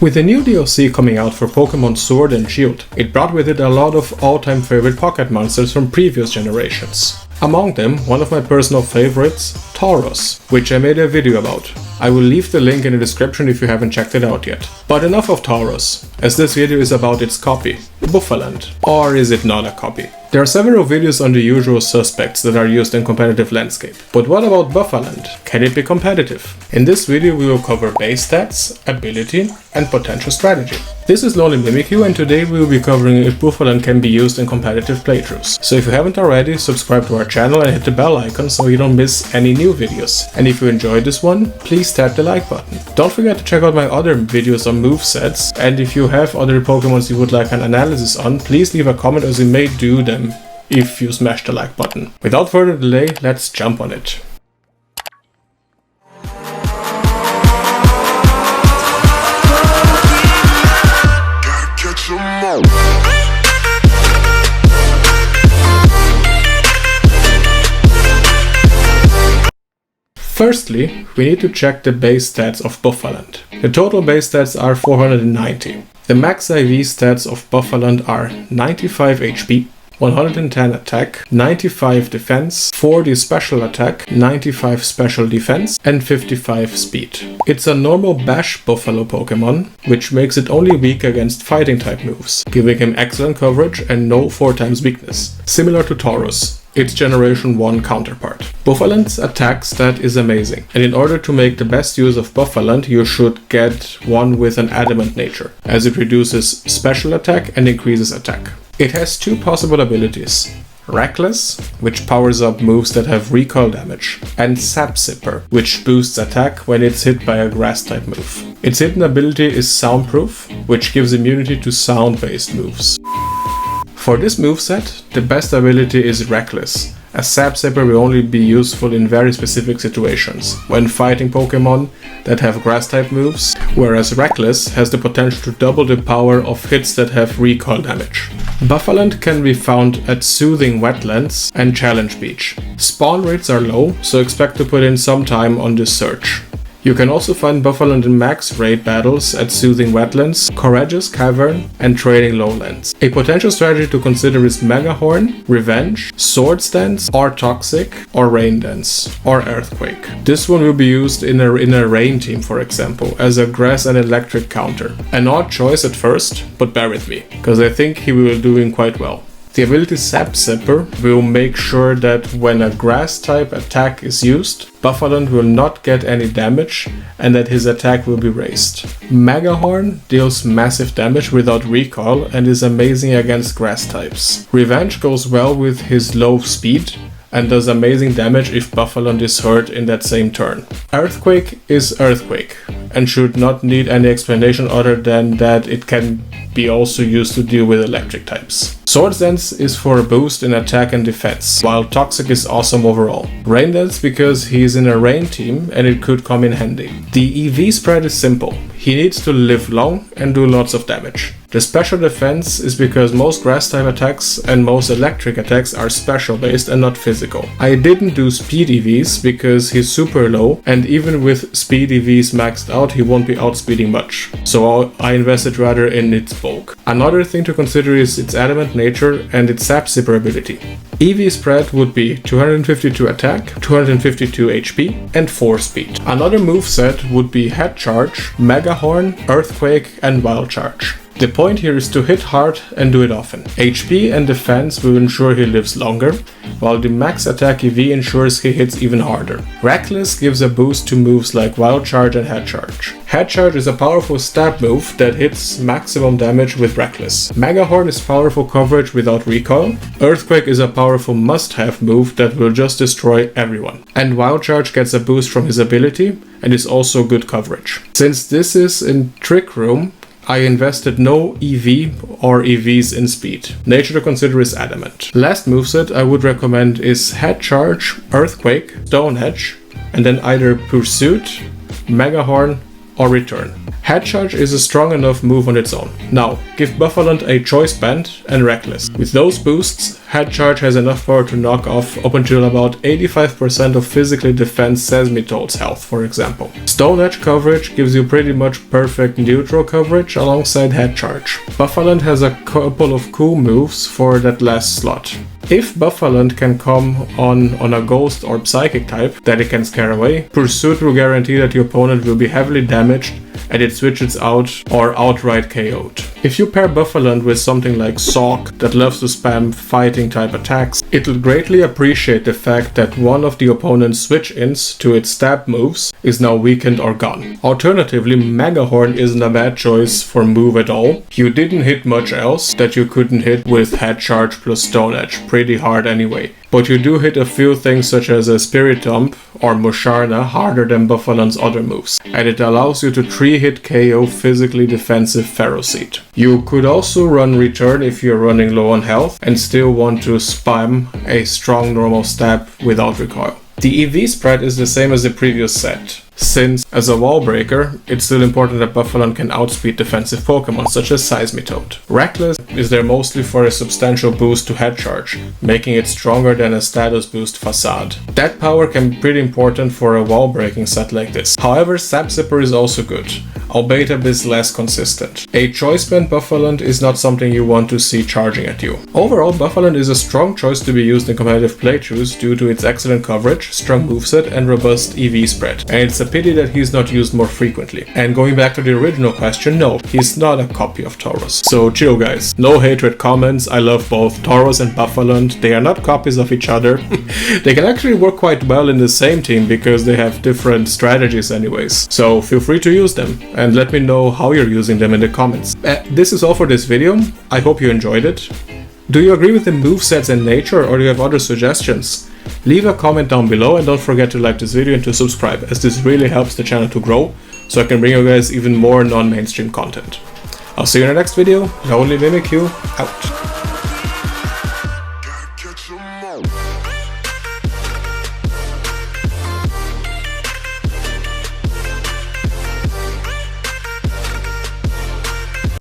With the new DLC coming out for Pokemon Sword and Shield, it brought with it a lot of all-time favorite pocket monsters from previous generations. Among them, one of my personal favorites, Tauros, which I made a video about. I will leave the link in the description if you haven't checked it out yet. But enough of Tauros, as this video is about its copy, Bouffalant. Or is it not a copy? There are several videos on the usual suspects that are used in competitive landscape. But what about Bouffalant? Can it be competitive? In this video we will cover base stats, ability, and potential strategy. This is Lonely Mimikyu, and today we will be covering if Bouffalant can be used in competitive playthroughs. So if you haven't already, subscribe to our channel and hit the bell icon so you don't miss any new videos. And if you enjoyed this one, please tap the like button. Don't forget to check out my other videos on movesets, and if you have other Pokemons you would like an analysis on, please leave a comment as we may do them if you smash the like button. Without further delay, let's jump on it. Firstly, we need to check the base stats of Bouffalant. The total base stats are 490. The max IV stats of Bouffalant are 95 HP, 110 attack, 95 defense, 40 special attack, 95 special defense, and 55 speed. It's a normal bash buffalo Pokemon, which makes it only weak against fighting type moves, giving him excellent coverage and no 4x weakness, similar to Tauros, its Generation 1 counterpart. Bouffalant's attack stat is amazing, and in order to make the best use of Bouffalant, you should get one with an adamant nature, as it reduces special attack and increases attack. It has two possible abilities: Reckless, which powers up moves that have recoil damage, and Sap Sipper, which boosts attack when it's hit by a grass type move. Its hidden ability is Soundproof, which gives immunity to sound-based moves. For this moveset, the best ability is Reckless, as Sap Sipper will only be useful in very specific situations, when fighting Pokemon that have grass type moves, whereas Reckless has the potential to double the power of hits that have recoil damage. Bouffalant can be found at Soothing Wetlands and Challenge Beach. Spawn rates are low, so expect to put in some time on this search. You can also find Bouffalant in max raid battles at Soothing Wetlands, Courageous Cavern, and Trading Lowlands. A potential strategy to consider is Megahorn, Revenge, Swords Dance, or Toxic, or Rain Dance, or Earthquake. This one will be used in a rain team, for example, as a grass and electric counter. An odd choice at first, but bear with me, because I think he will be doing quite well. The ability Sap Sipper will make sure that when a grass type attack is used, Bouffalant will not get any damage and that his attack will be raised. Megahorn deals massive damage without recoil and is amazing against grass types. Revenge goes well with his low speed and does amazing damage if Bouffalant is hurt in that same turn. Earthquake is Earthquake and should not need any explanation other than that it can be also used to deal with electric types. Swords Dance is for a boost in attack and defense, while Toxic is awesome overall. Rain Dance because he's in a rain team and it could come in handy. The EV spread is simple. He needs to live long and do lots of damage. The special defense is because most grass type attacks and most electric attacks are special based and not physical. I didn't do speed EVs because he's super low, and even with speed EVs maxed out he won't be outspeeding much, so I invested rather in its bulk. Another thing to consider is its adamant nature and its Sap Sipper ability. EV spread would be 252 attack, 252 HP, and 4 speed. Another moveset would be Head Charge, Megahorn, Earthquake, and Wild Charge. The point here is to hit hard and do it often. HP and defense will ensure he lives longer, while the max attack EV ensures he hits even harder. Reckless gives a boost to moves like Wild Charge and Head Charge. Head Charge is a powerful stab move that hits maximum damage with Reckless. Megahorn is powerful coverage without recoil. Earthquake is a powerful must-have move that will just destroy everyone. And Wild Charge gets a boost from his ability and is also good coverage. Since this is in Trick Room, I invested no EV or EVs in speed. Nature to consider is adamant. Last moveset I would recommend is Head Charge, Earthquake, Stone Edge, and then either Pursuit, Megahorn, or Return. Head Charge is a strong enough move on its own. Now, give Bouffalant a Choice Band and Reckless. With those boosts, Head Charge has enough power to knock off up until about 85% of physically defend Seismitoad's health, for example. Stone Edge coverage gives you pretty much perfect neutral coverage alongside Head Charge. Buffaland has a couple of cool moves for that last slot. If Buffaland can come on a Ghost or Psychic type that it can scare away, Pursuit will guarantee that your opponent will be heavily damaged and it switches out or outright KO'd. If you pair Buffaland with something like Sawk that loves to spam fighting type attacks, it'll greatly appreciate the fact that one of the opponent's switch-ins to its stab moves is now weakened or gone. Alternatively, Megahorn isn't a bad choice for move at all. You didn't hit much else that you couldn't hit with Head Charge plus Stone Edge, pretty hard anyway. But you do hit a few things such as a Spirit Dump or Musharna harder than Buffaland's other moves, and it allows you to 3-hit KO physically defensive Ferroseed. You could also run Return if you're running low on health and still want to spam a strong normal stab without recoil. The EV spread is the same as the previous set, since as a wall breaker, it's still important that Buffaland can outspeed defensive Pokemon such as Seismitoad. Reckless is there mostly for a substantial boost to Head Charge, making it stronger than a status boost Facade. That power can be pretty important for a wall breaking set like this. However, Sap Zipper is also good, albeit a bit less consistent. A Choice Band Buffaland is not something you want to see charging at you. Overall, Buffaland is a strong choice to be used in competitive playthroughs due to its excellent coverage, strong moveset and robust EV spread, and it's a pity that he's not used more frequently. And going back to the original question, no, he's not a copy of Tauros. So chill guys, no hatred comments, I love both Tauros and Buffaland, they are not copies of each other. They can actually work quite well in the same team because they have different strategies anyways, so feel free to use them and let me know how you're using them in the comments. This is all for this video, I hope you enjoyed it. Do you agree with the movesets and nature or do you have other suggestions? Leave a comment down below and don't forget to like this video and to subscribe, as this really helps the channel to grow, so I can bring you guys even more non-mainstream content. I'll see you in the next video. Lonely Mimikyu, out.